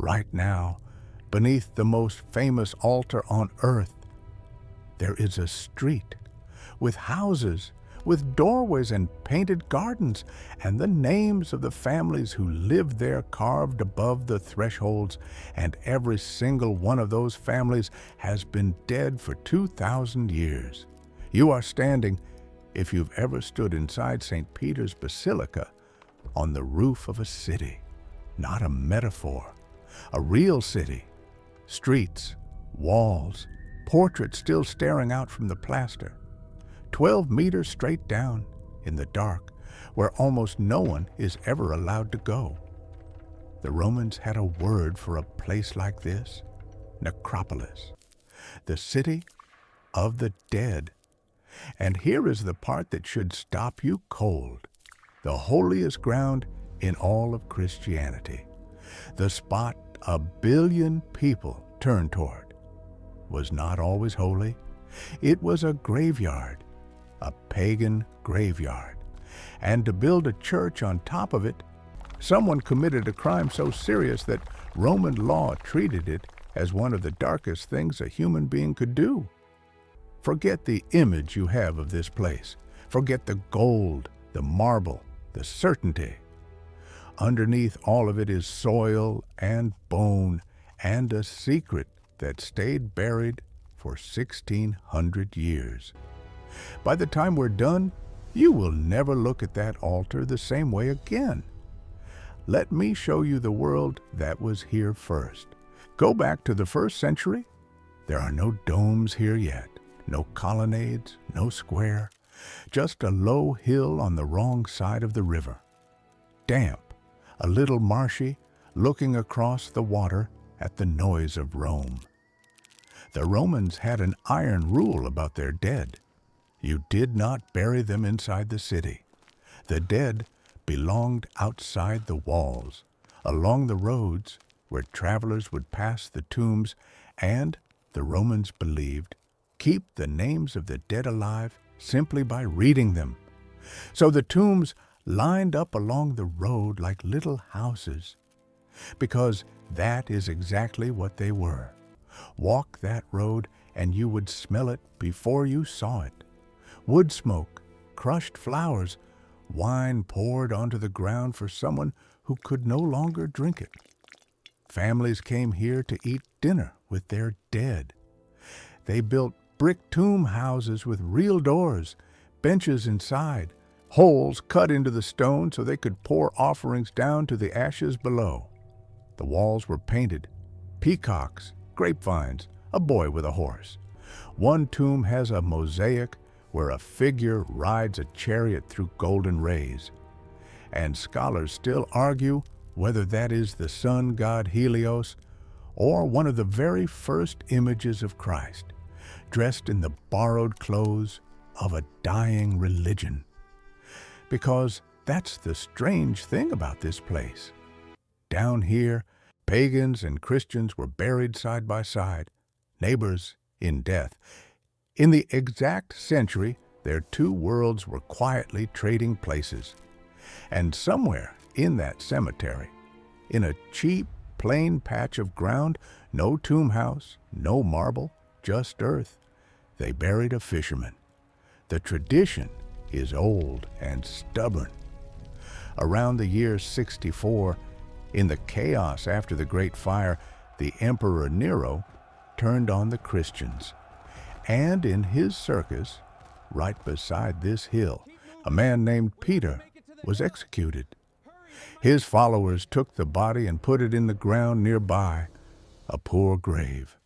Right now, beneath the most famous altar on earth, there is a street with houses, with doorways and painted gardens, and the names of the families who lived there carved above the thresholds, and every single one of those families has been dead for 2,000 years. You are standing, if you've ever stood inside St. Peter's Basilica, on the roof of a city, not a metaphor, a real city. Streets, walls, portraits still staring out from the plaster. 12 meters straight down in the dark, where almost no one is ever allowed to go. The Romans had a word for a place like this: necropolis, the city of the dead. And here is the part that should stop you cold. The holiest ground in all of Christianity, the spot a billion people turn toward, was not always holy. It was a graveyard, a pagan graveyard. And to build a church on top of it, someone committed a crime so serious that Roman law treated it as one of the darkest things a human being could do. Forget the image you have of this place. Forget the gold, the marble, the certainty. Underneath all of it is soil and bone and a secret that stayed buried for 1,600 years. By the time we're done, you will never look at that altar the same way again. Let me show you the world that was here first. Go back to the 1st century. There are no domes here yet, no colonnades, no square, just a low hill on the wrong side of the river. Damp, a little marshy, looking across the water at the noise of Rome. The Romans had an iron rule about their dead. You did not bury them inside the city. The dead belonged outside the walls, along the roads where travelers would pass the tombs, and, the Romans believed, keep the names of the dead alive simply by reading them. So the tombs lined up along the road like little houses, because that is exactly what they were. Walk that road and you would smell it before you saw it. Wood smoke, crushed flowers, wine poured onto the ground for someone who could no longer drink it. Families came here to eat dinner with their dead. They built brick tomb houses with real doors, benches inside, holes cut into the stone so they could pour offerings down to the ashes below. The walls were painted: peacocks, grapevines, a boy with a horse. One tomb has a mosaic where a figure rides a chariot through golden rays. And scholars still argue whether that is the sun god Helios or one of the very first images of Christ, dressed in the borrowed clothes of a dying religion. Because that's the strange thing about this place. Down here, pagans and Christians were buried side by side, neighbors in death. In the exact century, their two worlds were quietly trading places. And somewhere in that cemetery, in a cheap, plain patch of ground, no tomb house, no marble, just earth, they buried a fisherman. The tradition is old and stubborn. Around the year 64, in the chaos after the Great Fire, the Emperor Nero turned on the Christians. And in his circus, right beside this hill, a man named Peter was executed. His followers took the body and put it in the ground nearby, a poor grave,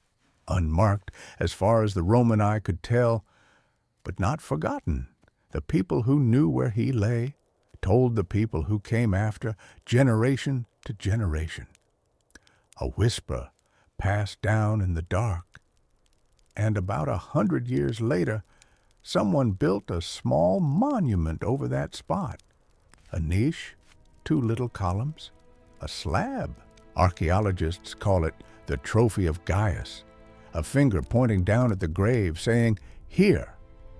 unmarked as far as the Roman eye could tell, but not forgotten. The people who knew where he lay told the people who came after, generation to generation. A whisper passed down in the dark, and about 100 years later, someone built a small monument over that spot. A niche, 2 little columns, a slab. Archaeologists call it the Trophy of Gaius, a finger pointing down at the grave saying, "Here,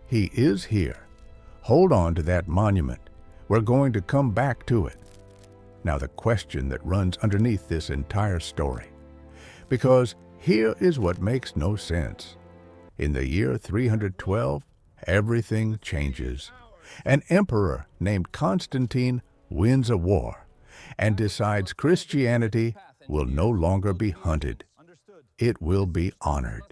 he is here. Hold on to that monument. We're going to come back to it." Now the question that runs underneath this entire story. Because here is what makes no sense. In the year 312, everything changes. An emperor named Constantine wins a war and decides Christianity will no longer be hunted. It will be honored.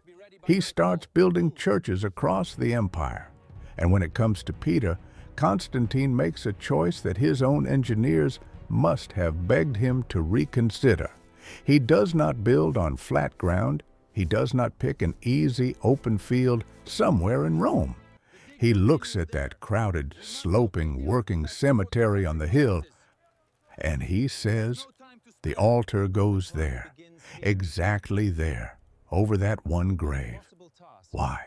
He starts building churches across the empire. And when it comes to Peter, Constantine makes a choice that his own engineers must have begged him to reconsider. He does not build on flat ground. He does not pick an easy open field somewhere in Rome. He looks at that crowded, sloping, working cemetery on the hill, and he says, the altar goes there, exactly there, over that one grave. Why?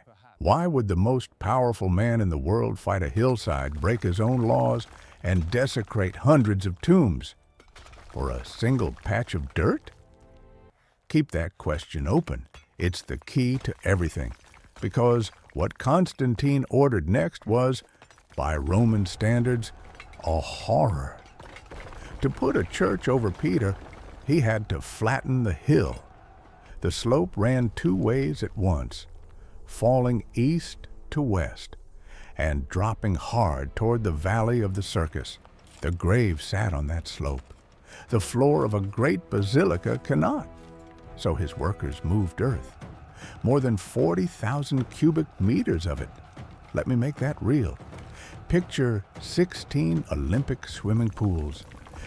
Why would the most powerful man in the world fight a hillside, break his own laws, and desecrate hundreds of tombs? For a single patch of dirt? Keep that question open. It's the key to everything. Because what Constantine ordered next was, by Roman standards, a horror. To put a church over Peter, he had to flatten the hill. The slope ran two ways at once, falling east to west, and dropping hard toward the valley of the Circus. The grave sat on that slope. The floor of a great basilica cannot. So his workers moved earth. More than 40,000 cubic meters of it. Let me make that real. Picture 16 Olympic swimming pools,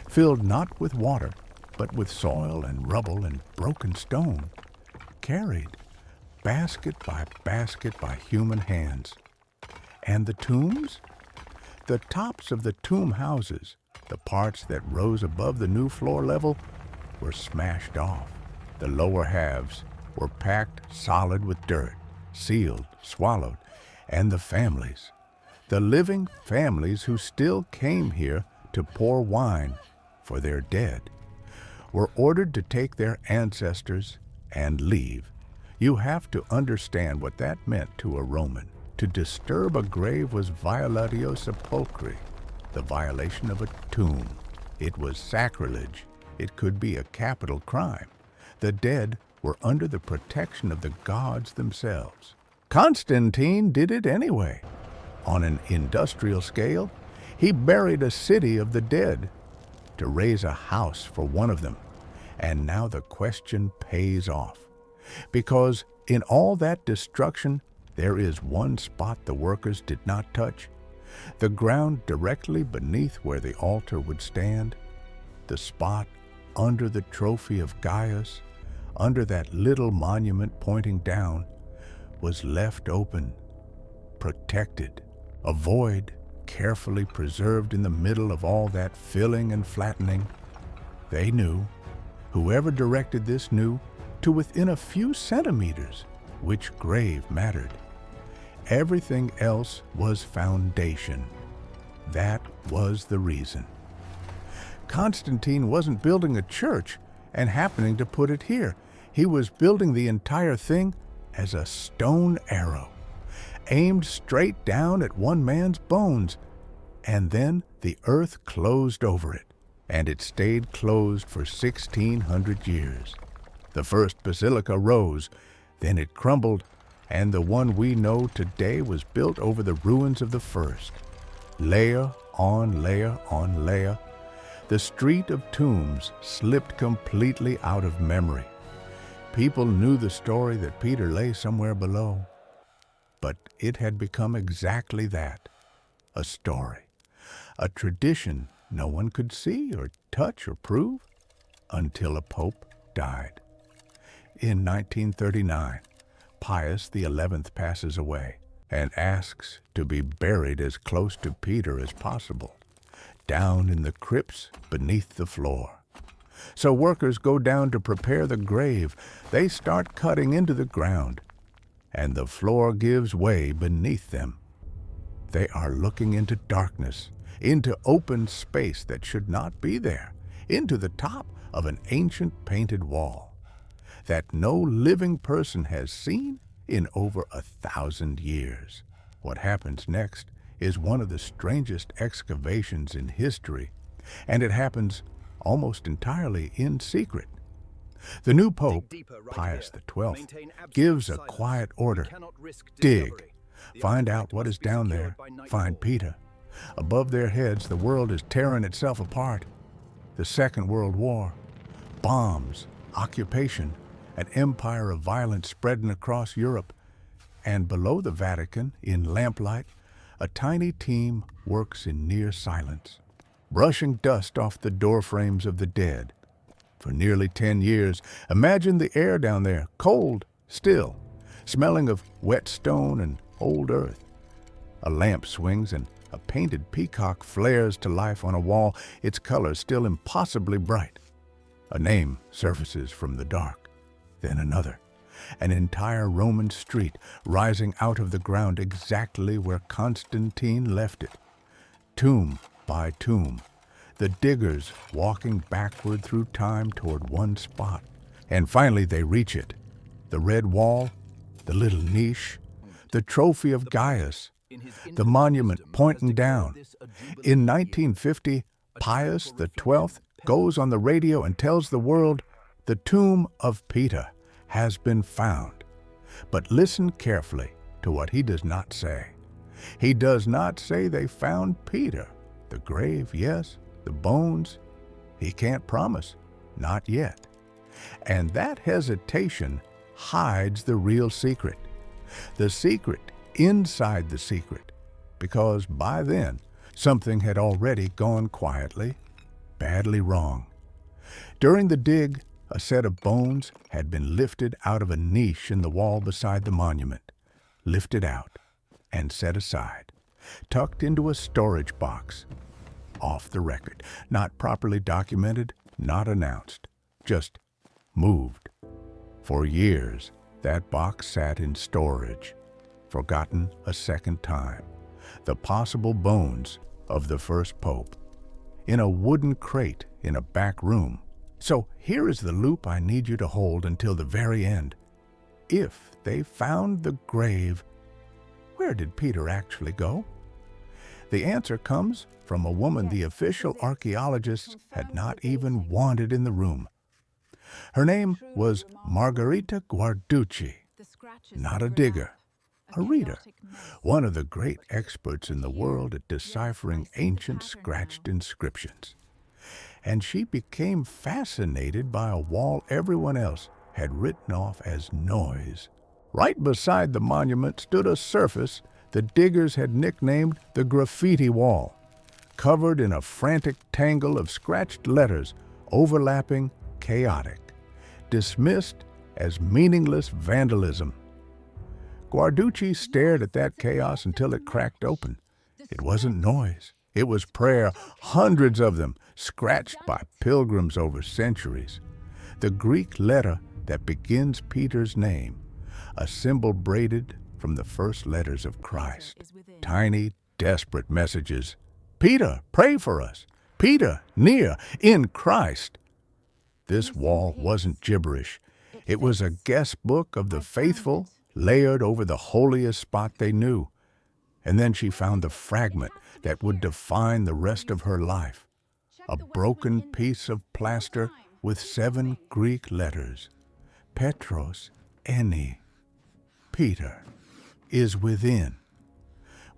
filled not with water, but with soil and rubble and broken stone, carried basket by human hands. And the tombs? The tops of the tomb houses, the parts that rose above the new floor level, were smashed off. The lower halves were packed solid with dirt, sealed, swallowed, and the families, the living families who still came here to pour wine for their dead, were ordered to take their ancestors and leave. You have to understand what that meant to a Roman. To disturb a grave was violatio sepulchri, the violation of a tomb. It was sacrilege. It could be a capital crime. The dead were under the protection of the gods themselves. Constantine did it anyway. On an industrial scale, he buried a city of the dead to raise a house for one of them. And now the question pays off. Because in all that destruction, there is one spot the workers did not touch. The ground directly beneath where the altar would stand. The spot under the trophy of Gaius, under that little monument pointing down, was left open, protected, a void carefully preserved in the middle of all that filling and flattening. They knew, whoever directed this knew, to within a few centimeters, which grave mattered. Everything else was foundation. That was the reason. Constantine wasn't building a church and happening to put it here. He was building the entire thing as a stone arrow, aimed straight down at one man's bones, and then the earth closed over it, and it stayed closed for 1,600 years. The first basilica rose, then it crumbled, and the one we know today was built over the ruins of the first. Layer on layer on layer, the street of tombs slipped completely out of memory. People knew the story that Peter lay somewhere below, but it had become exactly that, a story, a tradition no one could see or touch or prove until a pope died. In 1939, Pius XI passes away and asks to be buried as close to Peter as possible, down in the crypts beneath the floor. So workers go down to prepare the grave. They start cutting into the ground, and the floor gives way beneath them. They are looking into darkness, into open space that should not be there, into the top of an ancient painted wall that no living person has seen in over 1,000 years. What happens next is one of the strangest excavations in history, and it happens almost entirely in secret. The new Pope, Pius XII, gives a quiet order. Dig. Find out what is down there. Find Peter. Above their heads, the world is tearing itself apart. The Second World War. Bombs, occupation, an empire of violence spreading across Europe. And below the Vatican, in lamplight, a tiny team works in near silence, brushing dust off the doorframes of the dead. For nearly 10 years, imagine the air down there, cold, still, smelling of wet stone and old earth. A lamp swings and a painted peacock flares to life on a wall, its colors still impossibly bright. A name surfaces from the dark, then another. An entire Roman street rising out of the ground exactly where Constantine left it. Tomb by tomb, the diggers walking backward through time toward one spot. And finally they reach it. The red wall, the little niche, the trophy of Gaius, the monument pointing down. In 1950, Pius XII goes on the radio and tells the world, the tomb of Peter has been found. But listen carefully to what he does not say. He does not say they found Peter. The grave, yes. The bones, he can't promise. Not yet. And that hesitation hides the real secret. The secret inside the secret. Because by then, something had already gone quietly, badly wrong. During the dig, a set of bones had been lifted out of a niche in the wall beside the monument, lifted out and set aside, tucked into a storage box, off the record, not properly documented, not announced, just moved. For years, that box sat in storage, forgotten a second time. The possible bones of the first pope, in a wooden crate in a back room. So here is the loop I need you to hold until the very end. If they found the grave, where did Peter actually go? The answer comes from a woman the official archaeologists had not even wanted in the room. Her name was Margherita Guarducci, not a digger, a reader, one of the great experts in the world at deciphering ancient scratched inscriptions. And she became fascinated by a wall everyone else had written off as noise. Right beside the monument stood a surface the diggers had nicknamed the graffiti wall, covered in a frantic tangle of scratched letters, overlapping, chaotic, dismissed as meaningless vandalism. Guarducci stared at that chaos until it cracked open. It wasn't noise. It was prayer, hundreds of them, scratched by pilgrims over centuries. The Greek letter that begins Peter's name, a symbol braided from the first letters of Christ. Tiny, desperate messages. Peter, pray for us. Peter, near, in Christ. This wall wasn't gibberish. It was a guest book of the faithful, layered over the holiest spot they knew. And then she found the fragment that would define the rest of her life. A broken piece of plaster with 7 Greek letters. Petros, Eni. Peter is within.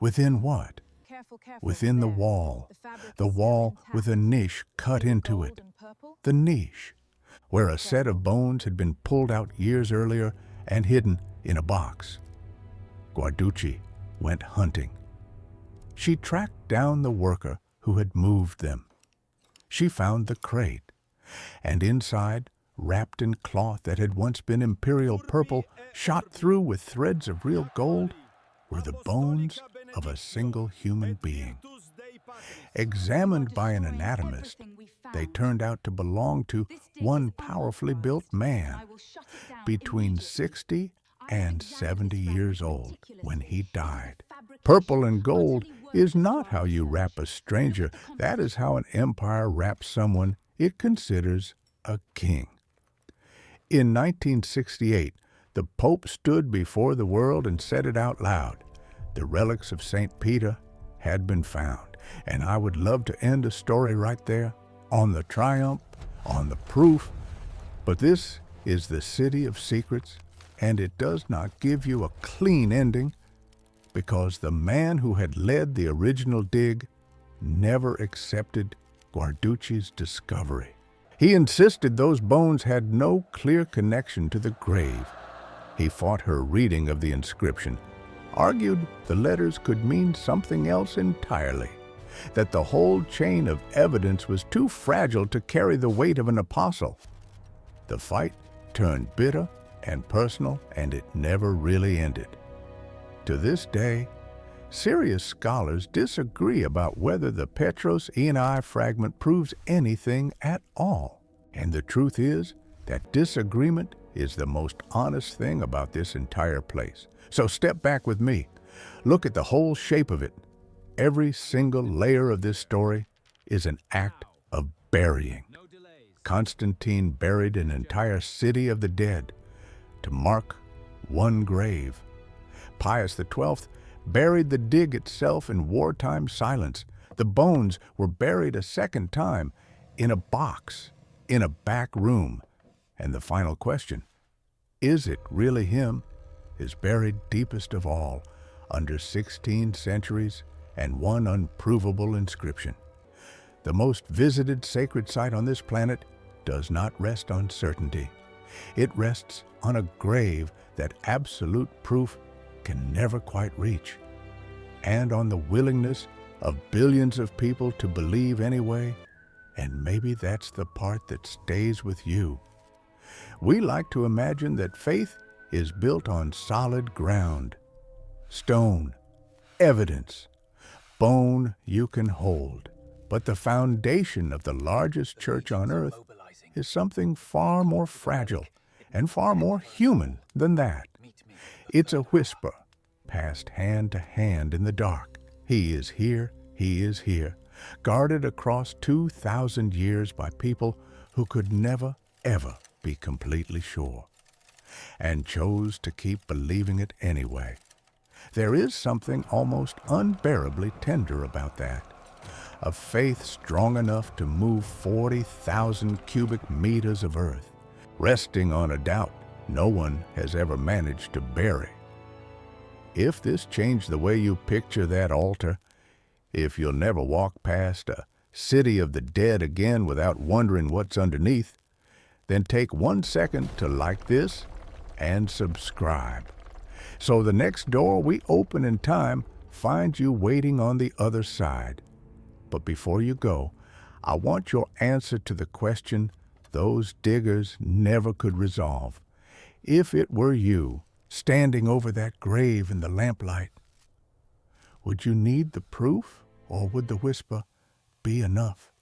Within what? Within the wall with a niche cut into it. The niche, where a set of bones had been pulled out years earlier and hidden in a box. Guarducci went hunting. She tracked down the worker who had moved them. She found the crate, and inside, wrapped in cloth that had once been imperial purple, shot through with threads of real gold, were the bones of a single human being. Examined by an anatomist, they turned out to belong to one powerfully built man, between 60 and 70 years old when he died. Purple and gold is not how you wrap a stranger. That is how an empire wraps someone it considers a king. In 1968, the Pope stood before the world and said it out loud. The relics of St. Peter had been found, and I would love to end a story right there, on the triumph, on the proof, but this is the city of secrets, and it does not give you a clean ending because the man who had led the original dig never accepted Guarducci's discovery. He insisted those bones had no clear connection to the grave. He fought her reading of the inscription, argued the letters could mean something else entirely, that the whole chain of evidence was too fragile to carry the weight of an apostle. The fight turned bitter and personal, and it never really ended. To this day, serious scholars disagree about whether the Petros Eni fragment proves anything at all. And the truth is that disagreement is the most honest thing about this entire place. So step back with me. Look at the whole shape of it. Every single layer of this story is an act of burying. Constantine buried an entire city of the dead to mark one grave. Pius XII buried the dig itself in wartime silence. The bones were buried a second time in a box, in a back room. And the final question, is it really him, is buried deepest of all, under 16 centuries and one unprovable inscription. The most visited sacred site on this planet does not rest on certainty. It rests on a grave that absolute proof can never quite reach, and on the willingness of billions of people to believe anyway, and maybe that's the part that stays with you. We like to imagine that faith is built on solid ground, stone, evidence, bone you can hold. But the foundation of the largest church on earth is something far more fragile and far more human than that. It's a whisper passed hand to hand in the dark. He is here, he is here, guarded across 2,000 years by people who could never, ever be completely sure, and chose to keep believing it anyway. There is something almost unbearably tender about that. A faith strong enough to move 40,000 cubic meters of earth, resting on a doubt no one has ever managed to bury. If this changed the way you picture that altar, if you'll never walk past a city of the dead again without wondering what's underneath, then take 1 second to like this and subscribe, so the next door we open in time finds you waiting on the other side. But before you go, I want your answer to the question those diggers never could resolve. If it were you, standing over that grave in the lamplight, would you need the proof, or would the whisper be enough?